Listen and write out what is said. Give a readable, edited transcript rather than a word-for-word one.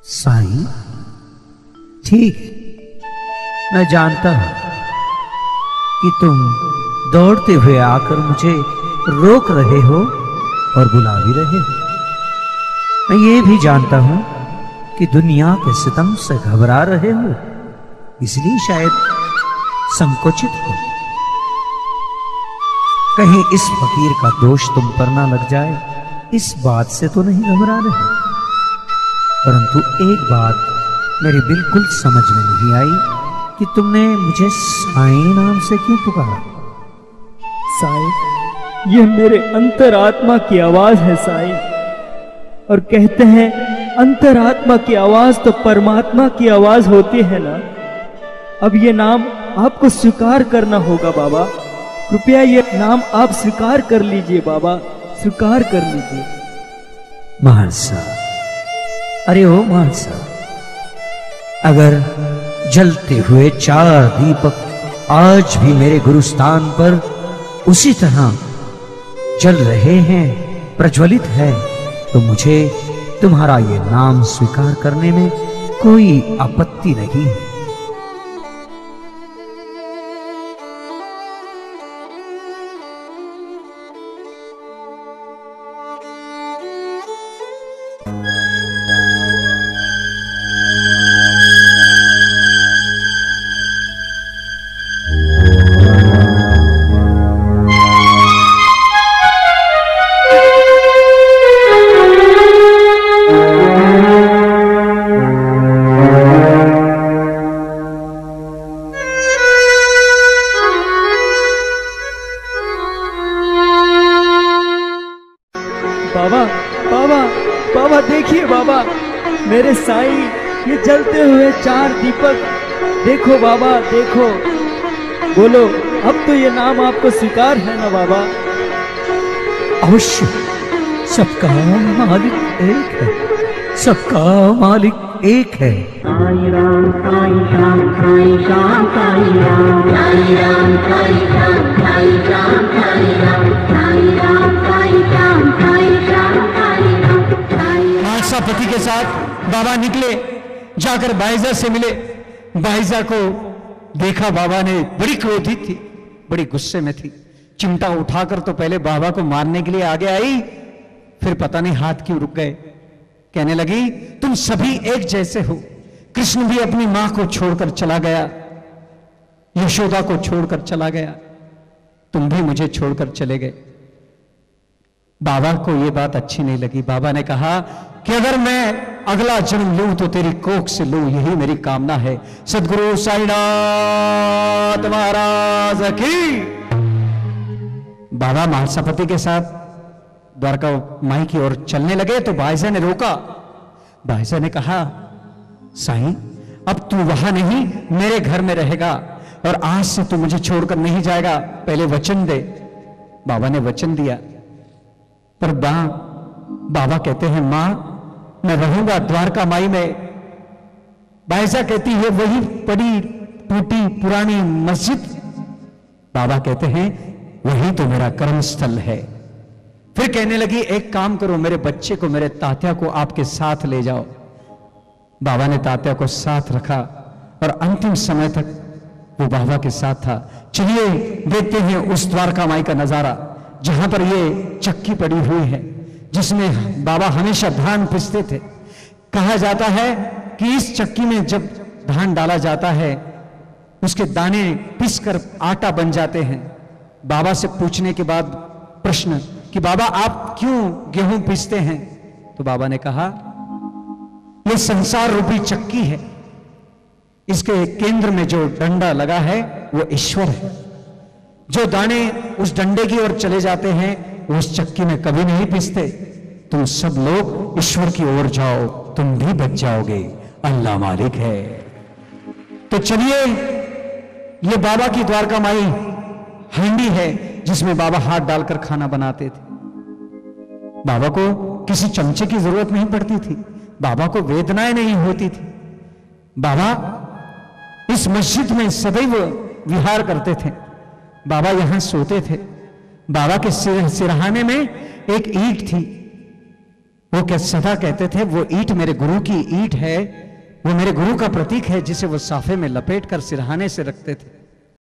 साईं, ठीक है, मैं जानता हूं कि तुम दौड़ते हुए आकर मुझे रोक रहे हो और बुला भी रहे हो। मैं ये भी जानता हूं कि दुनिया के सितम से घबरा रहे हो, इसलिए शायद संकोचित हो। कहीं इस फकीर का दोष तुम पर ना लग जाए, इस बात से तो नहीं घबरा रहे। परंतु एक बात मेरी बिल्कुल समझ में नहीं आई कि तुमने मुझे साईं नाम से क्यों पुकारा। साईं, यह मेरे अंतरात्मा की आवाज है साईं। और कहते हैं अंतरात्मा की आवाज तो परमात्मा की आवाज होती है ना। अब ये नाम आपको स्वीकार करना होगा बाबा। कृपया ये नाम आप स्वीकार कर लीजिए बाबा, स्वीकार कर लीजिए। महर्षा, अरे ओ महर्षा, अगर जलते हुए 4 दीपक आज भी मेरे गुरुस्थान पर उसी तरह जल रहे हैं, प्रज्वलित है, तो मुझे तुम्हारा ये नाम स्वीकार करने में कोई आपत्ति नहीं है। बाबा बाबा बाबा, देखिए बाबा, मेरे साईं, ये जलते हुए 4 दीपक देखो बाबा, देखो। बोलो, अब तो ये नाम आपको स्वीकार है ना बाबा? अवश्य, सबका मालिक एक है, सबका मालिक एक है। साई राम साई श्याम साई श्याम साई राम, साई राम साई श्याम साई श्याम साई राम, साई राम साई श्याम साई श्याम साई राम। मानसापति के साथ बाबा निकले, जाकर बाइजा से मिले। बाइजा को देखा, बाबा ने बड़ी क्रोधित थी, बड़ी गुस्से में थी। चिमटा उठाकर तो पहले बाबा को मारने के लिए आगे आई, फिर पता नहीं हाथ क्यों रुक गए। कहने लगी, तुम सभी एक जैसे हो। कृष्ण भी अपनी मां को छोड़कर चला गया, यशोदा को छोड़कर चला गया, तुम भी मुझे छोड़कर चले गए। बाबा को यह बात अच्छी नहीं लगी। बाबा ने कहा कि अगर मैं अगला जन्म लूं तो तेरी कोख से लूं, यही मेरी कामना है। सदगुरु साईनाथ महाराज की। बाबा महासापति के साथ द्वारका माई की ओर चलने लगे तो बाईजा ने रोका। बाईजा ने कहा, साईं, अब तू वहां नहीं, मेरे घर में रहेगा और आज से तू मुझे छोड़कर नहीं जाएगा, पहले वचन दे। बाबा ने वचन दिया, पर बाबा कहते हैं, मां, मैं रहूंगा द्वारका माई में। बाईजा कहती है, वही पड़ी टूटी पुरानी मस्जिद। बाबा कहते हैं, वही तो मेरा कर्म स्थल है। फिर कहने लगी, एक काम करो, मेरे बच्चे को, मेरे तात्या को आपके साथ ले जाओ। बाबा ने तात्या को साथ रखा और अंतिम समय तक वो बाबा के साथ था। चलिए देखते हैं उस द्वारका माई का नजारा, जहां पर ये चक्की पड़ी हुई है, जिसमें बाबा हमेशा धान पीसते थे। कहा जाता है कि इस चक्की में जब धान डाला जाता है, उसके दाने पीसकर आटा बन जाते हैं। बाबा से पूछने के बाद प्रश्न कि बाबा आप क्यों गेहूं पीसते हैं, तो बाबा ने कहा, यह संसार रूपी चक्की है, इसके केंद्र में जो डंडा लगा है वो ईश्वर है। जो दाने उस डंडे की ओर चले जाते हैं वो उस चक्की में कभी नहीं पिसते। तुम सब लोग ईश्वर की ओर जाओ, तुम भी बच जाओगे, अल्लाह मालिक है। तो चलिए, ये बाबा की द्वारका माई हांडी है जिसमें बाबा हाथ डालकर खाना बनाते थे। बाबा को किसी चमचे की जरूरत नहीं पड़ती थी, बाबा को वेदनाएं नहीं होती थी। बाबा इस मस्जिद में सदैव विहार करते थे, बाबा यहां सोते थे। बाबा के सिरहाने में एक ईंट थी, वो क्या सदा कहते थे वो ईंट मेरे गुरु की ईंट है, वो मेरे गुरु का प्रतीक है, जिसे वो साफे में लपेट कर सिरहाने से रखते थे।